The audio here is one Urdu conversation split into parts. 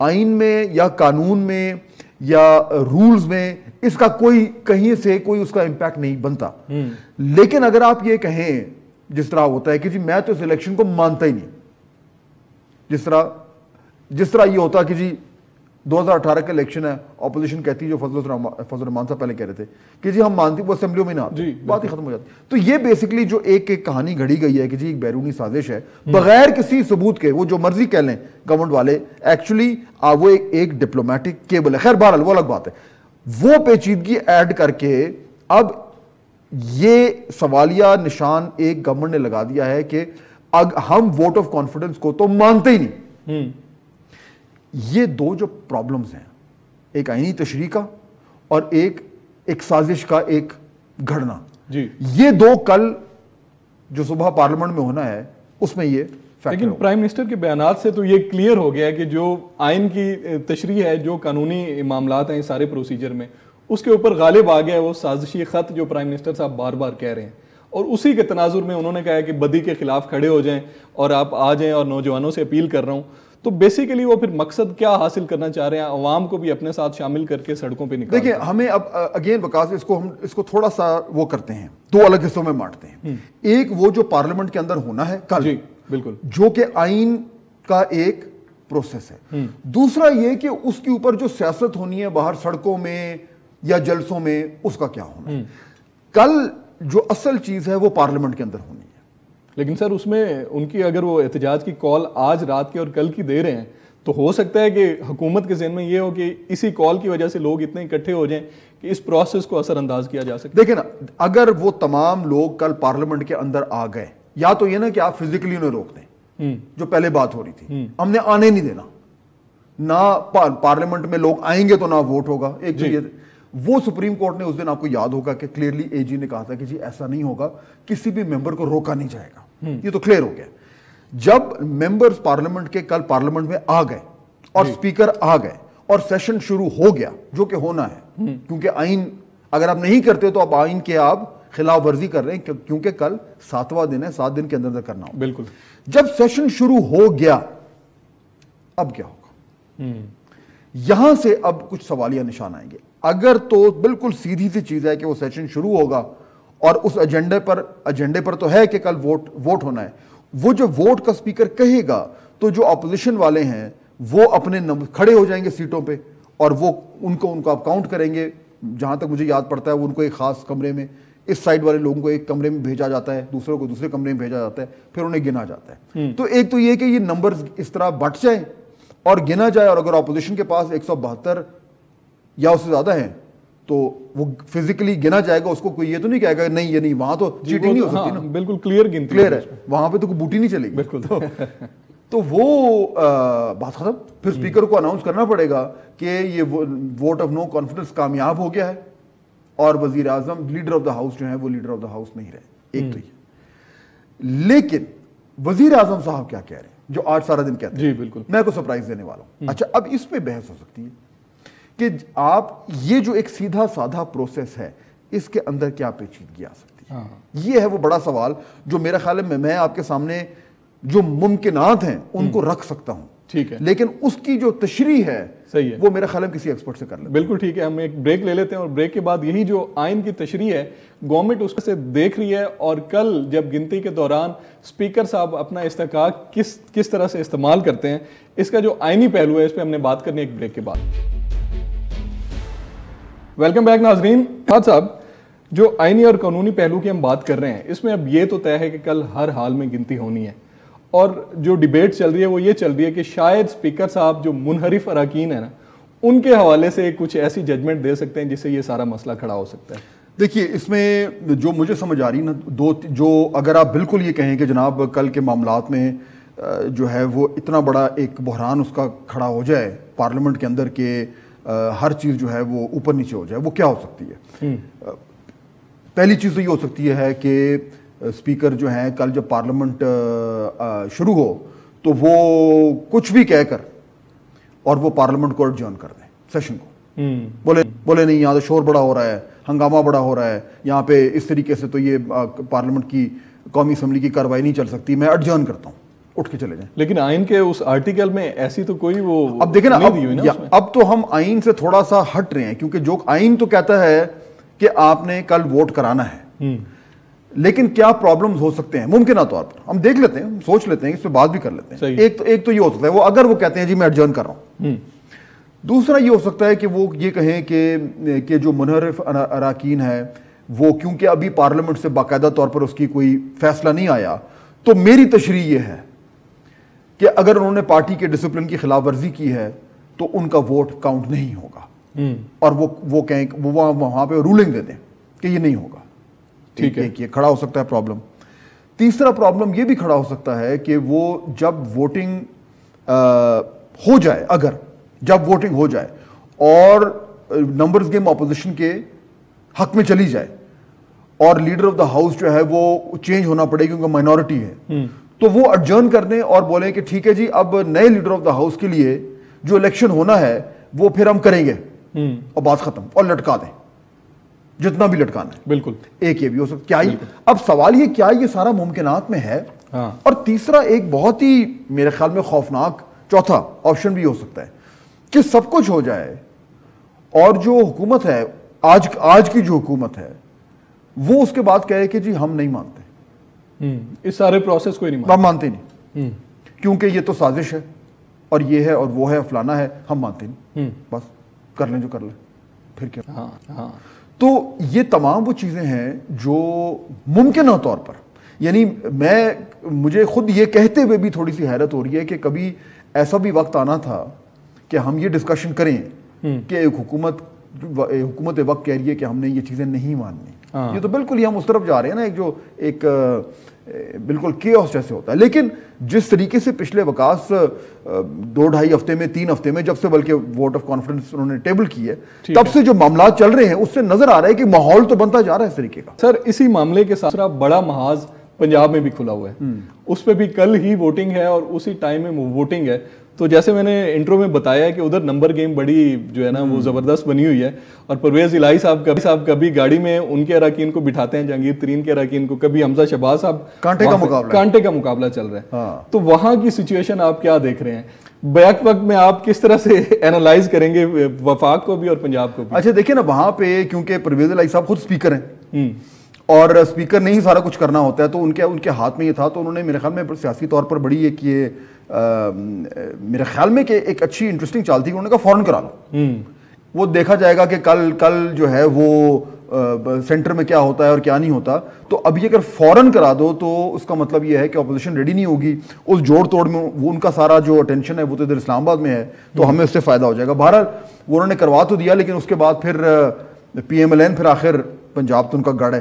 آئین میں یا قانون میں یا رولز میں اس کا کوئی کہیں سے کوئی اس کا امپیکٹ نہیں بنتا. لیکن اگر آپ یہ کہیں جس طرح ہوتا ہے کہ جی میں تو اس الیکشن کو مانتا ہی نہیں, جس طرح یہ ہوتا کہ جی 2018 کا الیکشن ہے, اپوزیشن کہتی ہے جو فضل الرحمان صاحب پہلے کہہ رہے تھے کہ جی ہم مانتے, وہ اسمبلیوں میں نہ آتے, بات ہی ختم ہو جاتی. تو یہ بیسکلی جو ایک کہانی گھڑی گئی ہے کہ جی ایک بیرونی سازش ہے بغیر کسی ثبوت کے, وہ جو مرضی کہہ لیں گورنمنٹ والے, ایکچولی وہ ایک ڈپلومیٹک کیبل ہے. خیر بہرحال وہ الگ بات ہے. وہ پیچیدگی ایڈ کر کے اب یہ سوالیہ نشان ایک گورنمنٹ نے لگا دیا ہے کہ ہم ووٹ آف کانفیڈنس کو تو مانتے ہی نہیں. یہ دو جو پرابلمز ہیں, ایک آئینی تشریح کا اور ایک سازش کا ایک گھڑنا, یہ دو کل جو صبح پارلیمنٹ میں ہونا ہے اس میں یہ لیکن پرائم منسٹر کے بیانات سے تو یہ کلیئر ہو گیا ہے کہ جو آئین کی تشریح ہے, جو قانونی معاملات ہیں سارے پروسیجر میں, اس کے اوپر غالب آ گیا وہ سازشی خط جو پرائم منسٹر صاحب بار بار کہہ رہے ہیں. اور اسی کے تناظر میں انہوں نے کہا ہے کہ بدی کے خلاف کھڑے ہو جائیں اور آپ آ جائیں, اور نوجوانوں سے اپیل کر رہا ہوں. تو بیسیکلی وہ پھر مقصد کیا حاصل کرنا چاہ رہے ہیں, عوام کو بھی اپنے ساتھ شامل کر کے سڑکوں پہ نکال. دیکھیں ہمیں اب اگین وکاس اس کو تھوڑا سا وہ کرتے ہیں, دو الگ حصوں میں بانٹتے ہیں. ایک وہ جو پارلیمنٹ کے اندر ہونا ہے کل, بالکل, جو کہ آئین کا ایک پروسیس ہے. دوسرا یہ کہ اس کے اوپر جو سیاست ہونی ہے باہر سڑکوں میں یا جلسوں میں, اس کا کیا ہونا ہے. کل جو اصل چیز ہے وہ پارلیمنٹ کے اندر ہونی ہے. لیکن سر اس میں ان کی اگر وہ احتجاج کی کال آج رات کے اور کل کی دے رہے ہیں تو ہو سکتا ہے کہ حکومت کے ذہن میں یہ ہو کہ اسی کال کی وجہ سے لوگ اتنے اکٹھے ہو جائیں کہ اس پروسیس کو اثر انداز کیا جا سکے. دیکھیں نا, اگر وہ تمام لوگ کل پارلیمنٹ کے اندر آ گئے, یا تو یہ نا کہ آپ فزیکلی انہیں روک دیں, جو پہلے بات ہو رہی تھی, ہم نے آنے نہیں دینا, نہ پارلیمنٹ میں لوگ آئیں گے تو نہ ووٹ ہوگا. ایک تو یہ وہ سپریم کورٹ نے اس دن آپ کو یاد ہوگا کہ کلیئرلی اے جی نے کہا تھا کہ جی ایسا نہیں ہوگا, کسی بھی ممبر کو روکا نہیں جائے گا. یہ تو کلیئر ہو گیا. جب ممبرز پارلیمنٹ کے کل پارلیمنٹ میں آ گئے اور سپیکر آ گئے اور سیشن شروع ہو گیا, جو کہ ہونا ہے, کیونکہ آئین اگر آپ نہیں کرتے تو آپ آئین کے آپ خلاف ورزی کر رہے ہیں, کیونکہ کل 7واں دن ہے, 7 دن کے اندر کرنا ہو. بالکل. جب سیشن شروع ہو گیا اب کیا ہوگا, یہاں سے اب کچھ سوالیہ نشان آئیں گے. اگر تو بالکل سیدھی سی چیز ہے کہ وہ سیشن شروع ہوگا اور اس ایجنڈے پر تو ہے کہ کل ووٹ ہونا ہے, وہ جو ووٹ کا سپیکر کہے گا تو جو اپوزیشن والے ہیں وہ اپنے کھڑے ہو جائیں گے سیٹوں پہ, اور وہ ان کو آپ کاؤنٹ کریں گے. جہاں تک مجھے یاد پڑتا ہے وہ ان کو ایک خاص کمرے میں, اس سائڈ والے لوگوں کو ایک کمرے میں بھیجا جاتا ہے, دوسروں کو دوسرے کمرے میں بھیجا جاتا ہے, پھر انہیں گنا جاتا ہے. تو ایک تو یہ کہ یہ نمبرز اس طرح بٹ جائیں اور گنا جائے, اور اگر اپوزیشن کے پاس 172 یا اس سے زیادہ ہیں تو وہ فزیکلی گنا جائے گا, اس کو کوئی یہ تو نہیں کہے گا نہیں یہ نہیں, وہاں تو چیٹنگ نہیں ہو سکتی نا. بالکل کلیئر ہے, وہاں پہ تو کوئی بوٹی نہیں چلے گی. بالکل. تو وہ بات ختم. پھر اسپیکر کو اناؤنس کرنا پڑے گا کہ یہ ووٹ آف نو کانفیڈنس کامیاب ہو گیا ہے, اور وزیر اعظم لیڈر آف دا ہاؤس جو ہیں وہ لیڈر آف دا ہاؤس نہیں رہے. ایک تو یہ. لیکن وزیر اعظم صاحب کیا کہہ رہے ہیں جو آج سارا دن کہتے ہیں, جی بالکل, میں کو سرپرائز دینے والا ہوں. اچھا, اب اس پہ بحث ہو سکتی ہے کہ آپ یہ جو ایک سیدھا سادہ پروسیس ہے اس کے اندر کیا پیچیدگی آ سکتی ہے. یہ ہے وہ بڑا سوال جو میرا خیال ہے میں آپ کے سامنے جو ممکنات ہیں ان کو رکھ سکتا ہوں. ٹھیک ہے, لیکن اس کی جو تشریح ہے صحیح ہے, وہ میرا خیال ہے کسی ایکسپرٹ سے کر لیں. بالکل ٹھیک ہے, ہم ایک بریک لے لیتے ہیں, اور بریک کے بعد یہی جو آئین کی تشریح ہے گورنمنٹ اس سے دیکھ رہی ہے, اور کل جب گنتی کے دوران اسپیکر صاحب اپنا استحقاق کس طرح سے استعمال کرتے ہیں, اس کا جو آئینی پہلو ہے اس پہ ہم نے بات کرنی ہے ایک بریک کے بعد. ویلکم بیک ناظرین. فہد صاحب, جو آئینی اور قانونی پہلو کی ہم بات کر رہے ہیں اس میں اب یہ تو طے ہے کہ کل ہر حال میں گنتی ہونی ہے, اور جو ڈیبیٹ چل رہی ہے وہ یہ چل رہی ہے کہ شاید اسپیکر صاحب جو منحرف اراکین ہیں نا ان کے حوالے سے کچھ ایسی ججمنٹ دے سکتے ہیں جس سے یہ سارا مسئلہ کھڑا ہو سکتا ہے. دیکھیے اس میں جو مجھے سمجھ آ رہی نا, جو اگر آپ بالکل یہ کہیں کہ جناب کل کے معاملات میں جو ہے وہ اتنا بڑا ایک بحران اس کا کھڑا ہو جائے پارلیمنٹ کے اندر کہ ہر چیز جو ہے وہ اوپر نیچے ہو جائے, وہ کیا ہو سکتی ہے. پہلی چیز تو یہ ہو سکتی ہے کہ اسپیکر جو ہیں کل جب پارلیمنٹ شروع ہو تو وہ کچھ بھی کہہ کر اور وہ پارلیمنٹ کو ایڈجرن کر دیں سیشن کو, بولے نہیں یہاں تو شور بڑا ہو رہا ہے, ہنگامہ بڑا ہو رہا ہے, یہاں پہ اس طریقے سے تو یہ پارلیمنٹ کی قومی اسمبلی کی کارروائی نہیں چل سکتی, میں ایڈجرن کرتا ہوں. اٹھ کے چلے جائیں. لیکن آئین کے اس آرٹیکل میں ایسی تو کوئی وہ اب دیکھیں نا, نہیں دی ہوئی نا, اب تو ہم آئین سے تھوڑا سا ہٹ رہے ہیں, کیونکہ جو آئین تو کہتا ہے کہ آپ نے کل ووٹ کرانا ہے, لیکن کیا پرابلمز ہو سکتے ہیں ممکنہ طور پر, ہم دیکھ لیتے ہیں, سوچ لیتے ہیں, اس پہ بات بھی کر لیتے ہیں. ایک تو یہ ہو سکتا ہے وہ اگر وہ کہتے ہیں جی میں ایڈجرن کر رہا ہوں. دوسرا یہ ہو سکتا ہے کہ وہ یہ کہیں کہ جو منحرف اراکین ہے وہ کیونکہ ابھی پارلیمنٹ سے باقاعدہ طور پر اس کی کوئی فیصلہ نہیں آیا, تو میری تشریح یہ ہے کہ اگر انہوں نے پارٹی کے ڈسپلن کی خلاف ورزی کی ہے تو ان کا ووٹ کاؤنٹ نہیں ہوگا, اور وہ کہیں وہ وہاں پہ رولنگ دے دیں کہ یہ نہیں ہوگا. ٹھیک ہے, یہ کھڑا ہو سکتا ہے پرابلم. تیسرا پرابلم یہ بھی کھڑا ہو سکتا ہے کہ وہ جب ووٹنگ ہو جائے, اگر جب ووٹنگ ہو جائے اور نمبرز گیم اپوزیشن کے حق میں چلی جائے اور لیڈر آف دا ہاؤس جو ہے وہ چینج ہونا پڑے کیونکہ مائنورٹی ہے, تو وہ ایڈجرن کر دیں اور بولیں کہ ٹھیک ہے جی اب نئے لیڈر آف دا ہاؤس کے لیے جو الیکشن ہونا ہے وہ پھر ہم کریں گے, اور بات ختم, اور لٹکا دیں جتنا بھی لٹکانا ہے. بالکل, ایک یہ بھی ہو سکتا ہے. اب سوال یہ کیا یہ سارا ممکنات میں ہے؟ اور تیسرا ایک بہت ہی میرے خیال میں خوفناک چوتھا آپشن بھی ہو سکتا ہے کہ سب کچھ ہو جائے اور جو حکومت ہے آج کی جو حکومت ہے وہ اس کے بعد کہے کہ جی ہم نہیں مانتے, اس سارے پروسیس کو ہی نہیں مانتے نہیں, کیونکہ یہ تو سازش ہے اور یہ ہے اور وہ ہے فلانا ہے, ہم مانتے نہیں, بس کر لیں جو کر لیں, پھر کیا. تو یہ تمام وہ چیزیں ہیں جو ممکنہ طور پر, یعنی مجھے خود یہ کہتے ہوئے بھی تھوڑی سی حیرت ہو رہی ہے کہ کبھی ایسا بھی وقت آنا تھا کہ ہم یہ ڈسکشن کریں کہ ایک حکومت وقت کہہ رہی ہے کہ ہم نے یہ چیزیں نہیں ماننی. یہ تو بالکل ہی ہم اس طرف جا رہے ہیں نا, ایک بالکل کیوس جیسے ہوتا ہے. لیکن جس طریقے سے پچھلے وکاس 2-2.5 ہفتے میں 3 ہفتے میں جب سے بلکہ ووٹ آف کانفیڈنس انہوں نے ٹیبل کی ہے تب سے جو معاملات چل رہے ہیں اس سے نظر آ رہا ہے کہ ماحول تو بنتا جا رہا ہے اس طریقے کا. سر اسی معاملے کے ساتھ بڑا محاذ پنجاب میں بھی کھلا ہوا ہے, اس پہ بھی کل ہی ووٹنگ ہے اور اسی ٹائم میں ووٹنگ ہے. تو جیسے میں نے انٹرو میں بتایا کہ ادھر نمبر گیم بڑی جو ہے نا وہ زبردست بنی ہوئی ہے, اور پرویز الہی صاحب کبھی گاڑی میں ان کے اراکین کو بٹھاتے ہیں, جہانگیر ترین کے اراکین کو, کبھی حمزہ شہباز صاحب, کانٹے کا مقابلہ چل رہا ہے. تو وہاں کی سچویشن آپ کیا دیکھ رہے ہیں بیک وقت میں, آپ کس طرح سے اینالائز کریں گے وفاق کو بھی اور پنجاب کو بھی؟ اچھا دیکھیں نا, وہاں پہ کیونکہ پرویز الہی صاحب خود اسپیکر ہیں اور اسپیکر نے ہی سارا کچھ کرنا ہوتا ہے, تو ان کے ہاتھ میں یہ تھا, تو انہوں نے میرے خیال میں سیاسی طور پر بڑی ایک یہ میرے خیال میں کہ ایک اچھی انٹرسٹنگ چال تھی کہ انہوں نے کہا فوراً کرا لو, وہ دیکھا جائے گا کہ کل جو ہے وہ سینٹر میں کیا ہوتا ہے اور کیا نہیں ہوتا. تو ابھی اگر فوراً کرا دو تو اس کا مطلب یہ ہے کہ اپوزیشن ریڈی نہیں ہوگی, اس جوڑ توڑ میں وہ ان کا سارا جو اٹینشن ہے وہ تو ادھر اسلام آباد میں ہے, تو ہمیں اس سے فائدہ ہو جائے گا. بہرحال وہ انہوں نے کروا تو دیا, لیکن اس کے بعد پھر پی ایم ایل این پھر آخر پنجاب تو ان کا گڑھ ہے,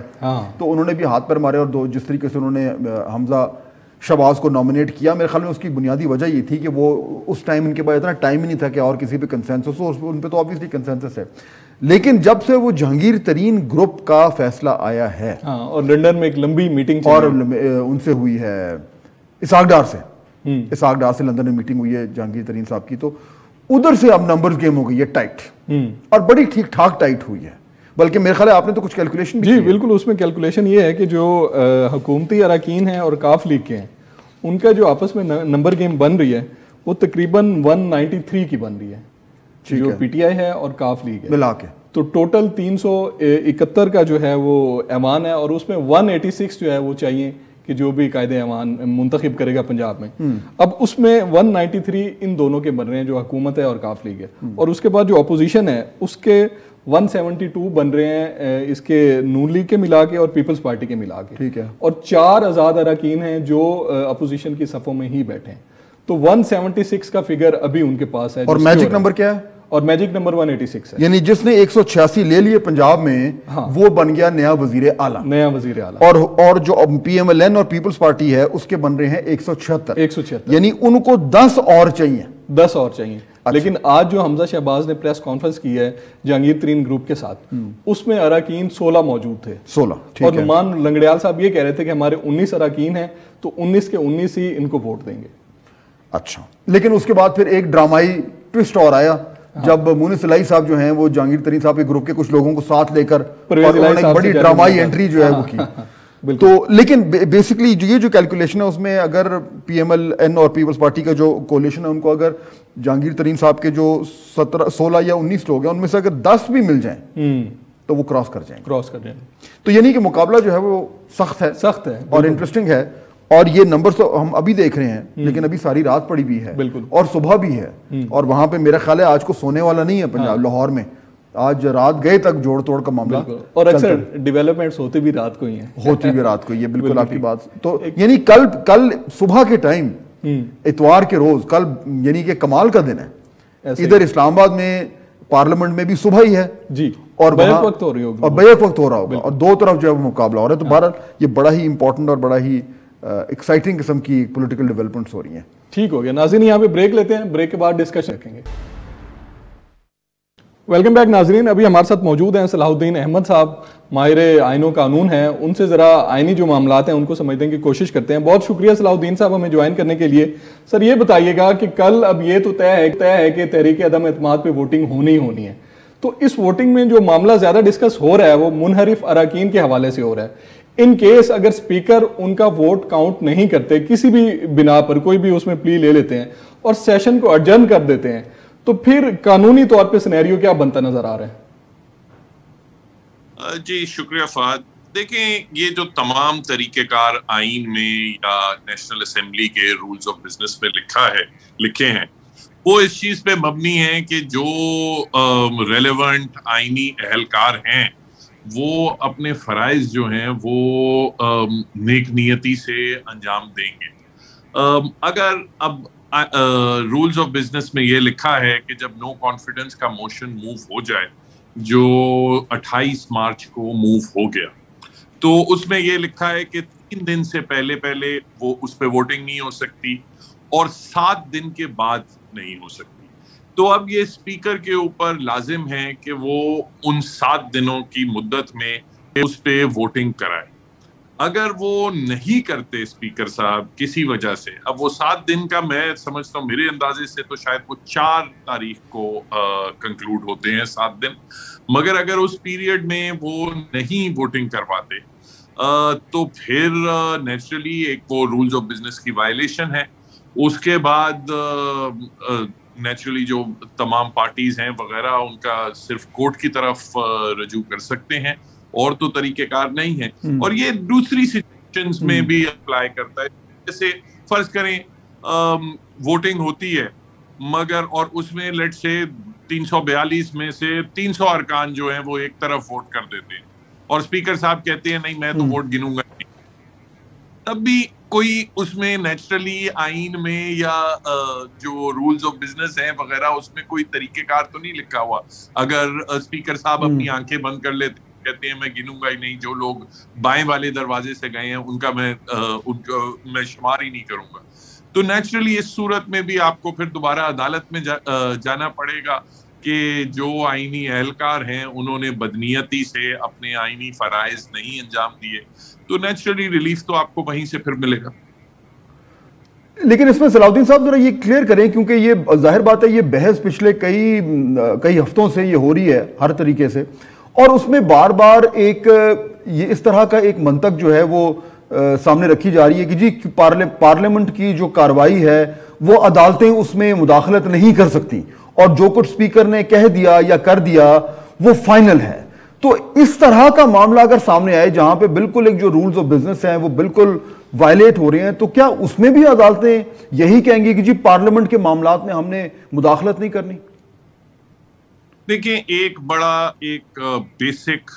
تو انہوں نے بھی ہاتھ پر مارے, اور جس طریقے سے انہوں نے حمزہ شہباز کو نامنیٹ کیا, میرے خیال میں اس کی بنیادی وجہ یہ تھی کہ وہ اس ٹائم ان کے پاس اتنا ٹائم ہی نہیں تھا کہ اور کسی پہ کنسنسس ہو, ان پہ تو آبویسلی کنسنسس ہے. لیکن جب سے وہ جہانگیر ترین گروپ کا فیصلہ آیا ہے, اور لنڈن میں ایک لمبی میٹنگ اور ان سے ہوئی ہے اسحاق ڈار سے لندن میں میٹنگ ہوئی ہے جہانگیر ترین صاحب کی, تو ادھر سے اب نمبرز گیم ہو گئی ہے ٹائٹ, اور بڑی ٹھیک ٹھاک ٹائٹ ہوئی ہے. بلکہ میرے خیال ہے آپ نے تو کچھ کیلکولیشن جی بالکل, اس میں کیلکولیشن یہ ہے کہ جو حکومتی اراکین ہیں اور کاف لیگ کے ہیں ان کا جو آپس میں نمبر گیم بن رہی ہے وہ تقریباً 193 کی بن رہی ہے, جو پی ٹی آئی ہے اور کاف لیگ ہے ملا کے, تو ٹوٹل 371 کا جو ہے وہ ایوان ہے, اور اس میں 186 جو ہے وہ چاہیے کہ جو بھی قائد ایوان منتخب کرے گا پنجاب میں. اب اس میں 193 ان دونوں کے بن رہے ہیں, جو حکومت ہے اور کاف لیگ ہے, اور اس کے بعد جو اپوزیشن ہے اس کے 172 بن رہے ہیں اس کے نون لیگ کے ملا کے اور پیپلز پارٹی کے ملا کے, ٹھیک ہے, اور 4 آزاد اراکین ہیں جو اپوزیشن کی صفوں میں ہی بیٹھے ہیں. تو 176 کا فگر ابھی ان کے پاس ہے. اور میجک نمبر کیا ہے؟ اور میجک نمبر 186 ہے, یعنی جس نے 186 لے لیے پنجاب میں وہ بن گیا نیا وزیر اعلیٰ. اور جو پی ایم ایل این اور پیپلز پارٹی ہے اس کے بن رہے ہیں 176, یعنی ان کو 10 اور چاہیے. لیکن آج جو حمزہ شہباز نے پریس کانفرنس کی ہے جہانگیر ترین گروپ کے ساتھ, اس میں اراکین 16 موجود تھے, 16, اور نعمان لنگڑیال صاحب یہ کہہ رہے تھے کہ ہمارے 19 اراکین ہیں تو 19 کے 19 ہی ان کو ووٹ دیں گے. اچھا, لیکن اس کے بعد پھر ایک ڈرامائی ٹوسٹ اور آیا جب مونس الہی صاحب جو ہیں وہ جہانگیر ترین صاحب کے گروپ کے کچھ لوگوں کو ساتھ لے کر اور انہوں نے بڑی ڈرامائی انٹری جو ہے وہ کی. تو لیکن بیسکلی یہ جو کیلکولیشن ہے اس میں اگر پی ایم ایل این اور پیپلز پارٹی کا جو کولیشن ہے ان کو اگر جہانگیر ترین صاحب کے جو 16 یا 19 لوگ ہیں ان میں سے اگر 10 بھی مل جائیں تو وہ کراس کر جائیں گے. تو یعنی کہ مقابلہ جو ہے وہ سخت ہے اور انٹرسٹنگ ہے. اور یہ نمبر تو ہم ابھی دیکھ رہے ہیں لیکن ابھی ساری رات پڑی بھی ہے اور صبح بھی ہے, اور وہاں پہ میرا خیال ہے آج کو سونے والا نہیں ہے پنجاب لاہور میں, آج رات گئے تک جوڑ توڑ کا معاملہ, اور اکثر ڈیولپمنٹس ہوتی بھی رات کو ہی ہیں, بالکل آپ کی بات. تو یعنی کل صبح کے ٹائم اتوار کے روز کل یعنی کہ کمال کا دن ہے. ادھر اسلام آباد میں پارلیمنٹ میں بھی صبح ہی ہے جی, اور بیک وقت ہو رہی ہوگی, اور بیک وقت ہو رہا ہوگا, اور دو طرف جو ہے وہ مقابلہ ہو رہا ہے. تو بہرحال یہ بڑا ہی امپورٹنٹ اور بڑا ہی ایکسائٹنگ قسم کی پولیٹیکل ڈیولپمنٹس ہو رہی ہیں. ٹھیک ہو گیا ناظرین, یہاں پہ بریک لیتے ہیں, بریک کے بعد ڈسکشن رکھیں گے. ویلکم بیک ناظرین, ابھی ہمارے ساتھ موجود ہیں صلاح الدین احمد صاحب, ماہر آئین و قانون ہیں. ان سے ذرا آئینی جو معاملات ہیں ان کو سمجھنے کی کوشش کرتے ہیں. بہت شکریہ صلاح الدین صاحب ہمیں جوائن کرنے کے لیے. سر یہ بتائیے گا کہ کل اب یہ تو طے ہے کہ تحریک عدم اعتماد پہ ووٹنگ ہونی ہے, تو اس ووٹنگ میں جو معاملہ زیادہ ڈسکس ہو رہا ہے وہ منحرف اراکین کے حوالے سے ہو رہا ہے. ان کیس اگر سپیکر ان کا ووٹ کاؤنٹ نہیں کرتے, کسی بھی بنا پر کوئی بھی اس میں پلی لے لیتے ہیں اور سیشن کو اڈجرن کر دیتے ہیں, تو پھر قانونی طور پہ سینیریو کیا بنتا نظر آ رہا ہے؟ جی شکریہ فہد. دیکھیں یہ جو تمام طریقہ کار آئین میں یا نیشنل اسمبلی کے رولز آف بزنس میں لکھے ہیں وہ اس چیز پہ مبنی ہیں کہ جو ریلیونٹ آئینی اہلکار ہیں وہ اپنے فرائض جو ہیں وہ نیک نیتی سے انجام دیں گے. اگر اب رولز آف بزنس میں یہ لکھا ہے کہ جب نو کانفیڈنس کا موشن موو ہو جائے جو 28 مارچ کو موو ہو گیا, تو اس میں یہ لکھا ہے کہ 3 دن سے پہلے وہ اس پہ ووٹنگ نہیں ہو سکتی اور 7 دن کے بعد نہیں ہو سکتی. تو اب یہ اسپیکر کے اوپر لازم ہے کہ وہ ان 7 دنوں کی مدت میں اس پہ ووٹنگ کرائے. اگر وہ نہیں کرتے اسپیکر صاحب کسی وجہ سے, اب وہ 7 دن کا میں سمجھتا ہوں میرے اندازے سے تو شاید وہ 4 تاریخ کو کنکلوڈ ہوتے ہیں 7 دن, مگر اگر اس پیریڈ میں وہ نہیں ووٹنگ کرواتے تو پھر نیچرلی ایک وہ رولز آف بزنس کی وائلیشن ہے. اس کے بعد نیچرلی جو تمام پارٹیز ہیں وغیرہ ان کا صرف کورٹ کی طرف رجوع کر سکتے ہیں, اور تو طریقہ کار نہیں ہے. اور یہ دوسری سچویشنز میں بھی اپلائی کرتا ہے, جیسے فرض کریں ووٹنگ ہوتی ہے مگر اور اس میں لیٹ سے 342 میں سے 300 ارکان جو ہیں وہ ایک طرف ووٹ کر دیتے ہیں اور اسپیکر صاحب کہتے ہیں نہیں میں تو ووٹ گنوں گا نہیں, تب بھی کوئی اس میں نیچرلی آئین میں یا جو رولز آف بزنس ہیں وغیرہ اس میں کوئی طریقہ کار تو نہیں لکھا ہوا. اگر اسپیکر صاحب اپنی آنکھیں بند کر لیتے کہتے ہیں میں گنوں گا ہی نہیں, جو لوگ بائیں والے دروازے سے گئے ہیں ان کا میں شمار ہی نہیں کروں گا, تو نیچرلی اس صورت میں بھی آپ کو پھر دوبارہ عدالت میں جانا پڑے گا کہ جو آئینی اہلکار ہیں انہوں نے بدنیتی سے اپنے آئینی فرائض نہیں انجام دیے, تو نیچرلی ریلیف تو آپ کو وہیں سے پھر ملے گا. لیکن اس میں صلاح الدین صاحب ذرا یہ کلیئر کریں, کیونکہ یہ ظاہر بات ہے یہ بحث پچھلے کئی ہفتوں سے یہ ہو رہی ہے ہر طریقے سے, اور اس میں بار بار ایک یہ اس طرح کا ایک منطق جو ہے وہ سامنے رکھی جا رہی ہے کہ جی پارلیمنٹ کی جو کارروائی ہے وہ عدالتیں اس میں مداخلت نہیں کر سکتی, اور جو کچھ اسپیکر نے کہہ دیا یا کر دیا وہ فائنل ہے. تو اس طرح کا معاملہ اگر سامنے آئے جہاں پہ بالکل ایک جو رولز آف بزنس ہیں وہ بالکل وائلیٹ ہو رہے ہیں, تو کیا اس میں بھی عدالتیں یہی کہیں گی کہ جی پارلیمنٹ کے معاملات میں ہم نے مداخلت نہیں کرنی؟ دیکھیں ایک بڑا ایک بیسک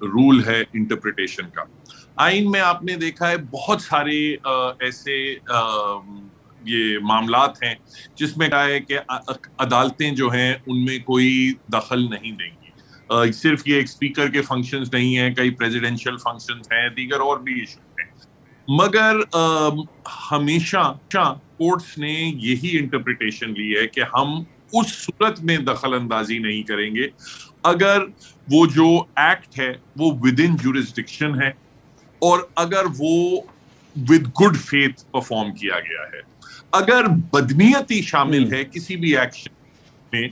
رول ہے انٹرپریٹیشن کا. آئین میں آپ نے دیکھا ہے بہت سارے ایسے یہ معاملات ہیں جس میں کہا ہے کہ عدالتیں جو ہیں ان میں کوئی دخل نہیں دیں گی. صرف یہ ایک اسپیکر کے فنکشنز نہیں ہیں, کئی پریزیڈنشل فنکشنز ہیں, دیگر اور بھی ایشوز ہیں, مگر ہمیشہ کورٹس نے یہی انٹرپریٹیشن لی ہے کہ ہم اس صورت میں دخل اندازی نہیں کریں گے اگر وہ جو ایکٹ ہے وہ ود ان جورسڈکشن ہے اور اگر وہ ود گڈ فیتھ پرفارم کیا گیا ہے. اگر بدنیتی شامل ہے کسی بھی ایکشن میں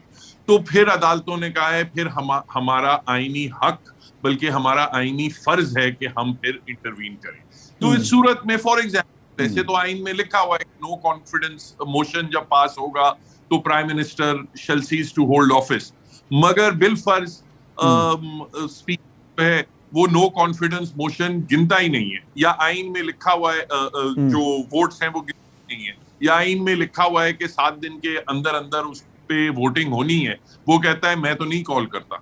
تو پھر عدالتوں نے کہا ہے پھر ہمارا آئینی حق بلکہ ہمارا آئینی فرض ہے کہ ہم پھر انٹروین کریں. تو اس صورت میں فار ایگزامپل ایسے تو آئین میں لکھا ہوا ہے نو کانفیڈنس موشن جب پاس ہوگا تو پرائم منسٹر شل سیز ٹو ہولڈ آفس, مگر بالفرض اسپیکر ہے وہ نو کانفیڈنس موشن گنتا ہی نہیں ہے, یا آئین میں لکھا ہوا ہے جو ووٹس ہیں وہ گنتا نہیں ہے, یا آئین میں لکھا ہوا ہے کہ 7 دن کے اندر اندر اس پہ ووٹنگ ہونی ہے, وہ کہتا ہے میں تو نہیں کال کرتا,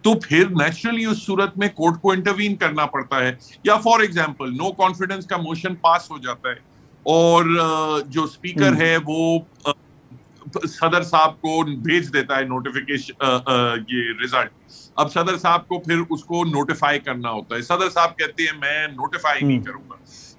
تو پھر نیچرلی اس صورت میں کورٹ کو انٹروین کرنا پڑتا ہے. یا فار ایگزامپل نو کانفیڈنس کا موشن پاس ہو جاتا ہے اور جو اسپیکر ہے وہ صدر صاحب کو بھیج دیتا ہے نوٹیفیکیشن یہ ریزلٹ. اب صدر صاحب کو پھر اس کو نوٹیفائی کرنا ہوتا ہے, صدر صاحب کہتے ہیں میں نوٹیفائی نہیں کروں گا.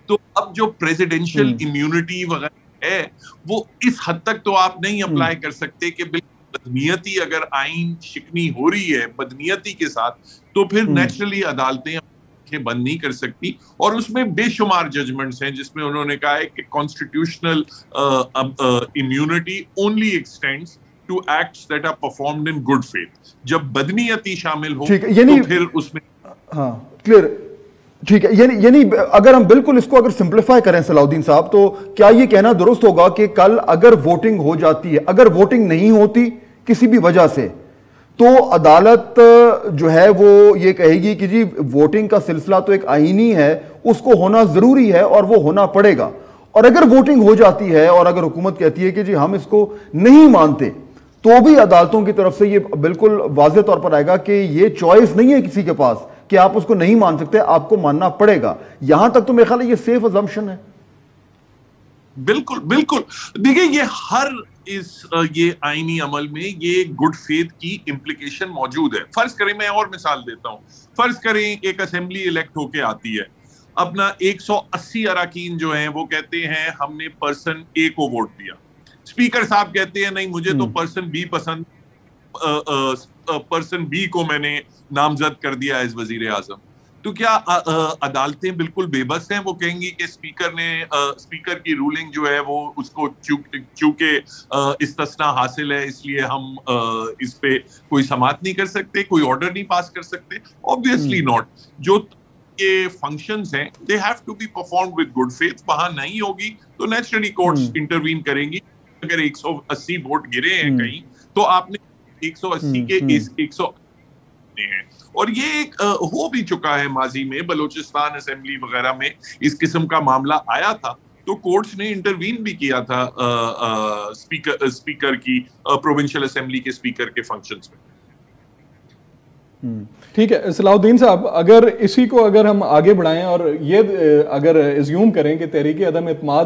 تو اب جو پریزیڈینشیل امیونٹی وغیرہ ہے وہ اس حد تک تو آپ نہیں اپلائی کر سکتے کہ بالکل بدنیتی اگر آئین شکنی ہو رہی ہے بدنیتی کے ساتھ تو پھر نیچرلی عدالتیں بند نہیں کر سکتی. اور اس میں بے شمار ججمنٹس ہیں جس میں انہوں نے کہا ہے کہ constitutional immunity only extends to acts that are performed in good faith. جب بدنیتی شامل ہو تو پھر اس میں ہاں کلیئر ٹھیک ہے. یعنی اگر ہم بالکل اس کو اگر سمپلیفائی کریں صلاح الدین صاحب, تو کیا یہ کہنا درست ہوگا کہ کل اگر ووٹنگ ہو جاتی ہے, اگر ووٹنگ نہیں ہوتی کسی بھی وجہ سے, تو عدالت جو ہے وہ یہ کہے گی کہ جی ووٹنگ کا سلسلہ تو ایک آئینی ہے, اس کو ہونا ضروری ہے اور وہ ہونا پڑے گا, اور اگر ووٹنگ ہو جاتی ہے اور اگر حکومت کہتی ہے کہ جی ہم اس کو نہیں مانتے, تو بھی عدالتوں کی طرف سے یہ بالکل واضح طور پر آئے گا کہ یہ چوائس نہیں ہے کسی کے پاس کہ آپ اس کو نہیں مان سکتے, آپ کو ماننا پڑے گا. یہاں تک تو میرے خیال ہے یہ سیف ازمپشن ہے. بالکل بالکل. دیکھیں یہ آئینی عمل میں یہ گڈ فیتھ کی امپلیکیشن موجود ہے. فرض کریں, میں اور مثال دیتا ہوں, فرض کریں ایک اسمبلی الیکٹ ہو کے آتی ہے, اپنا 180 اراکین جو ہیں وہ کہتے ہیں ہم نے پرسن اے کو ووٹ دیا, اسپیکر صاحب کہتے ہیں نہیں مجھے تو پرسن بی پسند, پرسن بی کو میں نے نامزد کر دیا ایز وزیر اعظم. تو کیا عدالتیں بالکل بے بس ہیں؟ وہ کہیں گی کہ اسپیکر کی رولنگ جو ہے وہ اس کو چونکہ استثناء حاصل ہے اس لیے ہم اس پہ کوئی سماعت نہیں کر سکتے, کوئی آرڈر نہیں پاس کر سکتے؟ obviously not. جو یہ فنکشنز ہیں they have to be performed with good faith. وہاں نہیں ہوگی تو نیچرلی کورٹس انٹروین کریں گی. اگر 180 ووٹ گرے ہیں کہیں تو آپ نے 180 کے 100 ہیں, اور یہ ایک ہو بھی چکا ہے ماضی میں, بلوچستان اسمبلی وغیرہ میں اس قسم کا معاملہ آیا تھا تو کورٹس نے انٹروین بھی کیا تھا اسپیکر کی پروونشل اسمبلی کے اسپیکر کے فنکشنز میں. ٹھیک ہے صلاح الدین صاحب, اگر اسی کو اگر ہم آگے بڑھائیں اور یہ اگر ایزیوم کریں کہ تحریک عدم اعتماد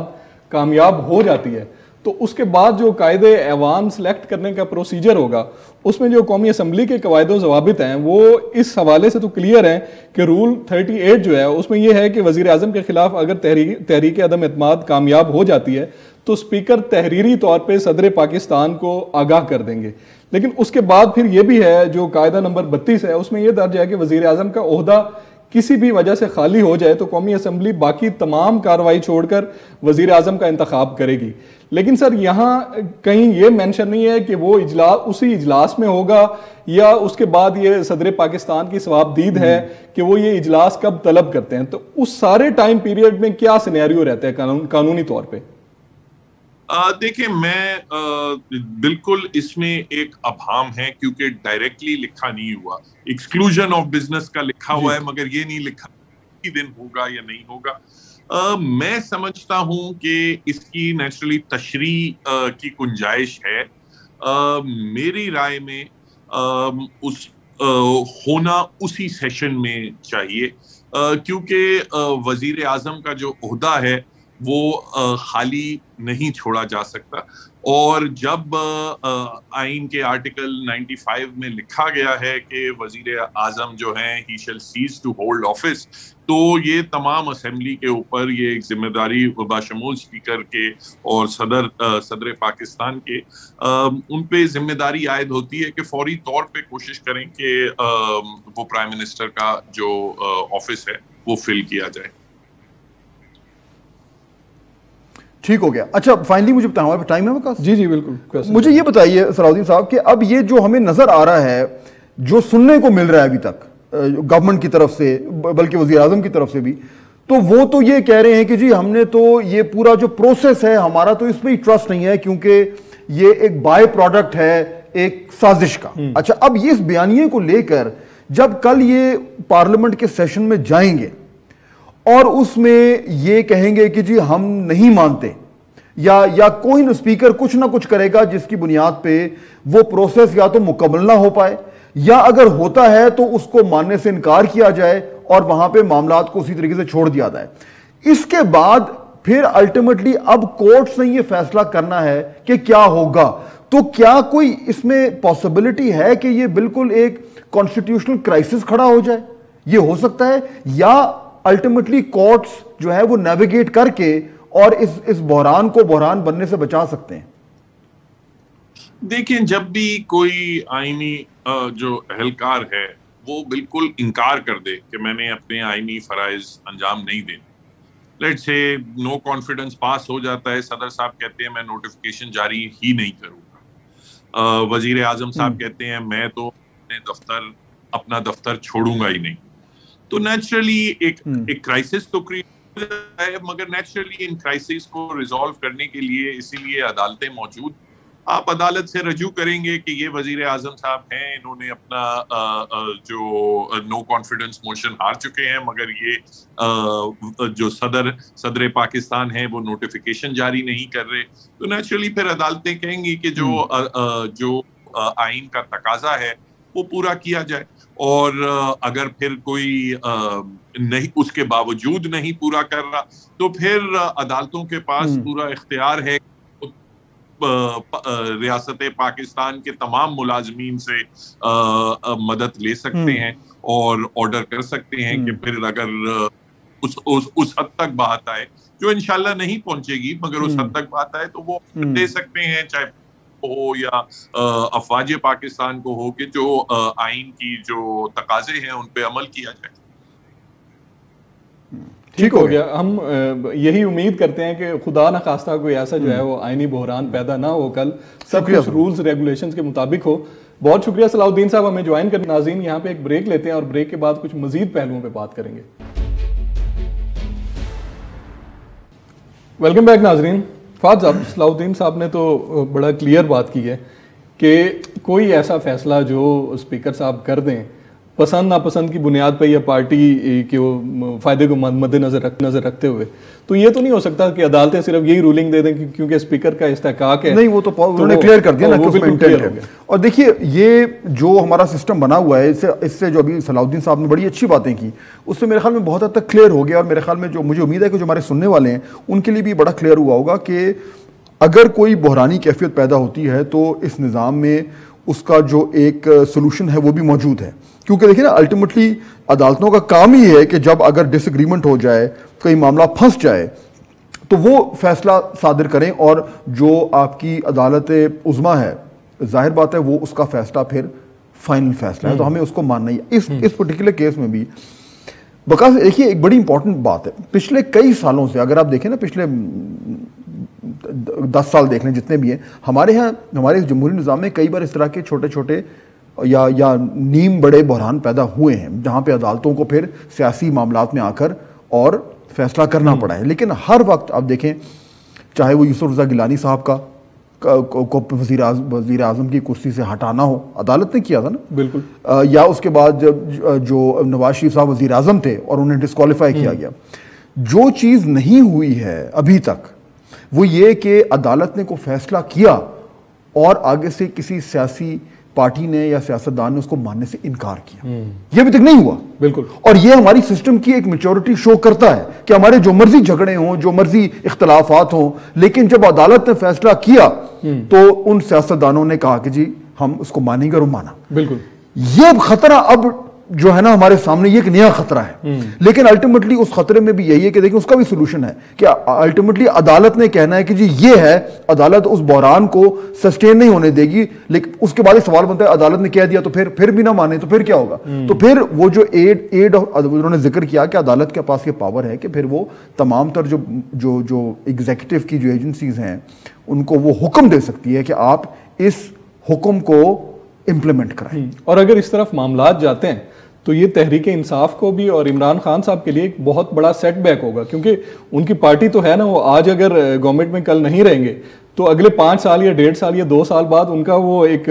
کامیاب ہو جاتی ہے, تو اس کے بعد جو قائد ایوان سلیکٹ کرنے کا پروسیجر ہوگا اس میں جو قومی اسمبلی کے قواعد و ضوابط ہیں وہ اس حوالے سے تو کلیئر ہیں کہ رول 38 جو ہے اس میں یہ ہے کہ وزیر اعظم کے خلاف اگر تحریک عدم اعتماد کامیاب ہو جاتی ہے تو اسپیکر تحریری طور پہ صدر پاکستان کو آگاہ کر دیں گے. لیکن اس کے بعد پھر یہ بھی ہے جو قاعدہ نمبر 32 ہے اس میں یہ درج ہے کہ وزیر اعظم کا عہدہ کسی بھی وجہ سے خالی ہو جائے تو قومی اسمبلی باقی تمام کارروائی چھوڑ کر وزیر اعظم کا انتخاب کرے گی. لیکن سر یہاں کہیں یہ مینشن نہیں ہے کہ وہ اجلاس اسی اجلاس میں ہوگا یا اس کے بعد یہ صدر پاکستان کی ثوابدید ہے کہ وہ یہ اجلاس کب طلب کرتے ہیں. تو اس سارے ٹائم پیریڈ میں کیا سینیریو رہتا ہے قانونی طور پہ؟ دیکھیں میں بالکل اس میں ایک ابہام ہے کیونکہ ڈائریکٹلی لکھا نہیں ہوا. ایکسکلوژن آف بزنس کا لکھا ہوا ہے مگر یہ نہیں لکھا کہ دن ہوگا یا نہیں ہوگا. میں سمجھتا ہوں کہ اس کی نیچرلی تشریح کی گنجائش ہے. میری رائے میں اس ہونا اسی سیشن میں چاہیے کیونکہ وزیر اعظم کا جو عہدہ ہے وہ خالی نہیں چھوڑا جا سکتا. اور جب آئین کے آرٹیکل 95 میں لکھا گیا ہے کہ وزیر اعظم جو ہیں ہی شل سیز ٹو ہولڈ آفس, تو یہ تمام اسمبلی کے اوپر یہ ایک ذمہ داری باشمول اسپیکر کے اور صدر پاکستان کے ان پہ ذمہ داری عائد ہوتی ہے کہ فوری طور پہ کوشش کریں کہ وہ پرائم منسٹر کا جو آفس ہے وہ فل کیا جائے. ٹھیک ہو گیا. اچھا فائنلی مجھے بتائیں ہمارے ٹائم ہے وقت؟ جی بالکل. مجھے یہ بتائیے صلاح الدین صاحب کہ اب یہ جو ہمیں نظر آ رہا ہے جو سننے کو مل رہا ہے ابھی تک گورنمنٹ کی طرف سے بلکہ وزیر اعظم کی طرف سے بھی, تو وہ تو یہ کہہ رہے ہیں کہ جی ہم نے تو یہ پورا جو پروسیس ہے ہمارا تو اس میں ہی ٹرسٹ نہیں ہے کیونکہ یہ ایک بائی پروڈکٹ ہے ایک سازش کا. اچھا, اب یہ اس بیانیے کو لے کر جب کل یہ پارلیمنٹ کے سیشن میں جائیں گے اور اس میں یہ کہیں گے کہ جی ہم نہیں مانتے, یا کوئی اسپیکر کچھ نہ کچھ کرے گا جس کی بنیاد پہ وہ پروسیس یا تو مکمل نہ ہو پائے, یا اگر ہوتا ہے تو اس کو ماننے سے انکار کیا جائے اور وہاں پہ معاملات کو اسی طریقے سے چھوڑ دیا جائے. اس کے بعد پھر الٹیمیٹلی اب کورٹس نے یہ فیصلہ کرنا ہے کہ کیا ہوگا. تو کیا کوئی اس میں پاسبلٹی ہے کہ یہ بالکل ایک کانسٹیٹیوشنل کرائسس کھڑا ہو جائے؟ یہ ہو سکتا ہے, یا الٹیمیٹلی کورٹس جو ہے وہ نیویگیٹ کر کے اور اس بحران کو بحران بننے سے بچا سکتے ہیں؟ دیکھیں, جب بھی کوئی آئینی جو اہلکار ہے وہ بالکل انکار کر دے کہ میں نے اپنے آئینی فرائض انجام نہیں دینے, لیٹ سے نو کانفیڈنس پاس ہو جاتا ہے, صدر صاحب کہتے ہیں میں نوٹیفیکیشن جاری ہی نہیں کروں گا, وزیر اعظم صاحب کہتے ہیں میں تو اپنا دفتر چھوڑوں گا ہی نہیں, تو نیچرلی ایک کرائسس تو کریٹ ہو جاتا ہے, مگر نیچرلی ان کرائسس کو ریزالو کرنے کے لیے اسی لیے عدالتیں موجود. آپ عدالت سے رجوع کریں گے کہ یہ وزیر اعظم صاحب ہیں, انہوں نے اپنا جو نو کانفیڈنس موشن ہار چکے ہیں, مگر یہ جو صدر پاکستان ہیں وہ نوٹیفیکیشن جاری نہیں کر رہے, تو نیچرلی پھر عدالتیں کہیں گی کہ جو آئین کا تقاضا ہے وہ پورا کیا جائے, اور اگر پھر کوئی نہیں اس کے باوجود نہیں پورا کر رہا تو پھر عدالتوں کے پاس پورا اختیار ہے, ریاست پاکسان کے تمام ملازمین سے مدد لے سکتے ہیں اور آرڈر کر سکتے ہیں کہ پھر اگر اس حد تک بات آئے, جو انشاءاللہ نہیں پہنچے گی مگر اس حد تک بات آئے تو وہ دے سکتے ہیں, چاہے ہو یا افواج پاکستان کو ہو, کہ جو آئین کی جو تقاضے ہیں ان پہ عمل کیا جائے. ٹھیک ہو گیا. ہم یہی امید کرتے ہیں کہ خدا نہ خواستہ کوئی ایسا جو ہے وہ آئینی بحران پیدا نہ ہو, کل سب کچھ رولز ریگولیشنز کے مطابق ہو. بہت شکریہ صلاح الدین صاحب ہمیں جوائن کرنے. ناظرین, یہاں پہ ایک بریک لیتے ہیں اور بریک کے بعد کچھ مزید پہلوؤں پہ بات کریں گے. ویلکم بیک ناظرین. فہد صاحب, صلاح الدین صاحب نے تو بڑا کلیئر بات کی ہے کہ کوئی ایسا فیصلہ جو اسپیکر صاحب کر دیں پسند ناپسند کی بنیاد پہ یا پارٹی کے فائدے کو مد نظر رکھتے ہوئے, تو یہ تو نہیں ہو سکتا کہ عدالتیں صرف یہی رولنگ دے دیں کیونکہ اسپیکر کا استحقاق ہے. نہیں, وہ تو انہوں نے کلیئر کر دیا نا کہ اس میں انٹینٹ ہے. اور دیکھیے, یہ جو ہمارا سسٹم بنا ہوا ہے اس سے جو ابھی صلاح الدین صاحب نے بڑی اچھی باتیں کی, اس سے میرے خیال میں بہت حد تک کلیئر ہو گیا, اور میرے خیال میں جو مجھے امید ہے کہ جو ہمارے سننے والے ہیں ان کے لیے بھی بڑا کلیئر ہوا ہوگا کہ اگر کوئی بحرانی کیفیت پیدا ہوتی ہے تو اس نظام میں اس کا جو ایک سولوشن ہے وہ بھی موجود ہے. کیونکہ دیکھیں نا, الٹیمیٹلی عدالتوں کا کام ہی ہے کہ جب اگر ڈس ایگریمنٹ ہو جائے, کوئی معاملہ پھنس جائے, تو وہ فیصلہ صادر کریں, اور جو آپ کی عدالت عظمیٰ ہے ظاہر بات ہے وہ اس کا فیصلہ پھر فائنل فیصلہ ہے, تو ہمیں اس کو ماننا ہی. اس پرٹیکولر کیس میں بھی بکاز دیکھیے ایک بڑی امپورٹنٹ بات ہے, پچھلے کئی سالوں سے اگر آپ دیکھیں نا, پچھلے 10 سال دیکھ لیں جتنے بھی ہیں, ہمارے ہاں ہمارے جمہوری نظام میں کئی بار اس طرح کے چھوٹے چھوٹے یا نیم بڑے بحران پیدا ہوئے ہیں جہاں پہ عدالتوں کو پھر سیاسی معاملات میں آ کر اور فیصلہ کرنا پڑا ہے. لیکن ہر وقت آپ دیکھیں, چاہے وہ یوسف رضا گیلانی صاحب کو وزیر اعظم کی کرسی سے ہٹانا ہو, عدالت نے کیا تھا نا بالکل, یا اس کے بعد جو نواز شریف صاحب وزیر اعظم تھے اور انہیں ڈسکوالیفائی کیا گیا. جو چیز نہیں ہوئی ہے ابھی تک وہ یہ کہ عدالت نے کو فیصلہ کیا اور آگے سے کسی سیاسی پارٹی نے یا سیاستدان نے اس کو ماننے سے انکار کیا, یہ ابھی تک نہیں ہوا. بالکل. اور یہ ہماری سسٹم کی ایک میچورٹی شو کرتا ہے کہ ہمارے جو مرضی جھگڑے ہوں, جو مرضی اختلافات ہوں, لیکن جب عدالت نے فیصلہ کیا تو ان سیاستدانوں نے کہا کہ جی ہم اس کو مانیں گے, اور مانا. بالکل. یہ خطرہ اب جو ہے نا ہمارے سامنے, یہ ایک نیا خطرہ ہے, لیکن الٹیمیٹلی اس خطرے میں بھی یہی ہے کہ دیکھیں اس کا بھی سولوشن ہے کہ الٹیمیٹلی عدالت نے کہنا ہے کہ جی یہ ہے, عدالت اس بحران کو سسٹین نہیں ہونے دے گی. لیکن اس کے بعد ایک سوال بنتا ہے, عدالت نے کہہ دیا تو پھر بھی نہ مانے تو پھر کیا ہوگا؟ تو پھر وہ جو ایڈ انہوں نے ذکر کیا کہ عدالت کے پاس یہ پاور ہے کہ پھر وہ تمام تر جو ایگزیکٹو کی جو ایجنسیز ہیں ان کو وہ حکم دے سکتی ہے کہ آپ اس حکم کو امپلیمنٹ کرائیں. اور اگر اس طرف معاملات جاتے ہیں تو یہ تحریک انصاف کو بھی اور عمران خان صاحب کے لیے ایک بہت بڑا سیٹ بیک ہوگا، کیونکہ ان کی پارٹی تو ہے نا، وہ آج اگر گورنمنٹ میں کل نہیں رہیں گے تو اگلے 5 سال یا 1.5 سال یا 2 سال بعد ان کا وہ ایک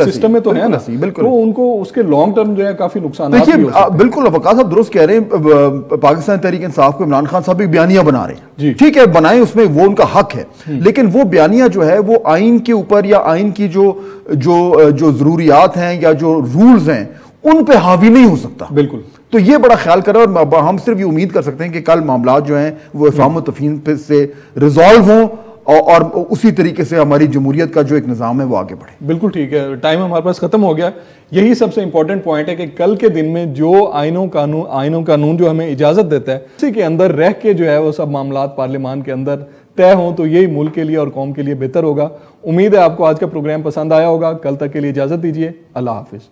سسٹم میں تو ہے نا، تو ان کو اس کے لانگ ٹرم جو ہے کافی نقصانات بھی ہو سکتے ہیں۔ بالکل وقاص صاحب درست کہہ رہے ہیں، پاکستان تحریک انصاف کو عمران خان صاحب ایک بیانیہ بنا رہے ہیں، ٹھیک ہے بنائیں، اس میں وہ ان کا حق ہے، لیکن وہ بیانیہ جو ہے وہ آئین کے اوپر یا آئین کی جو ضروریات ہیں یا جو رولز ہیں ان پہ حاوی نہیں ہو سکتا۔ بالکل، تو یہ بڑا خیال کریں، اور ہم صرف یہ امید کر سکتے ہیں کہ کل معاملات جو ہیں وہ افہام و تفہیم سے ریزالو ہوں اور اسی طریقے سے ہماری جمہوریت کا جو ایک نظام ہے وہ آگے بڑھے۔ بالکل ٹھیک ہے، ٹائم ہمارے پاس ختم ہو گیا۔ یہی سب سے امپورٹنٹ پوائنٹ ہے کہ کل کے دن میں جو آئین و قانون جو ہمیں اجازت دیتا ہے اسی کے اندر رہ کے جو ہے وہ سب معاملات پارلیمان کے اندر طے ہوں، تو یہی ملک کے لیے اور قوم کے لیے بہتر ہوگا۔ امید ہے آپ کو آج کا پروگرام پسند آیا ہوگا۔ کل تک کے لیے اجازت دیجیے، اللہ حافظ۔